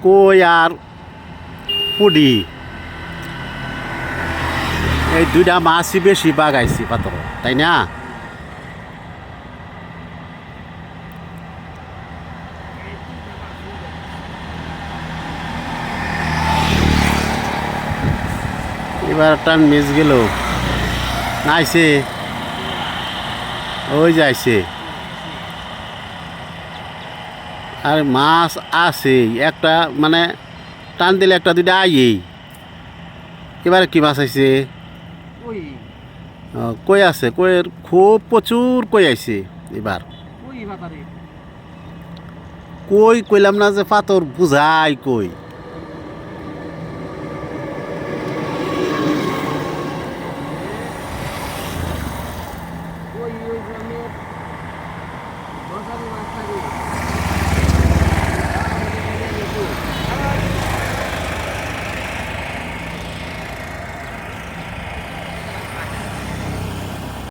কই আর পুডি এই দুইটা মাছই বেশি বাগাইছি পাথর, তাই না? এবার টান মিস গেল না, আইছে ওই যাইছে। আর মাছ আছে একটা, মানে টান দিলে একটা দুইটা আইয়েই। এবারে কি মাছ আইছে? কই আছে, কইয়ের খুব প্রচুর কই আইছে এবার। কই কইলাম না যে পাথর বুঝাই কই।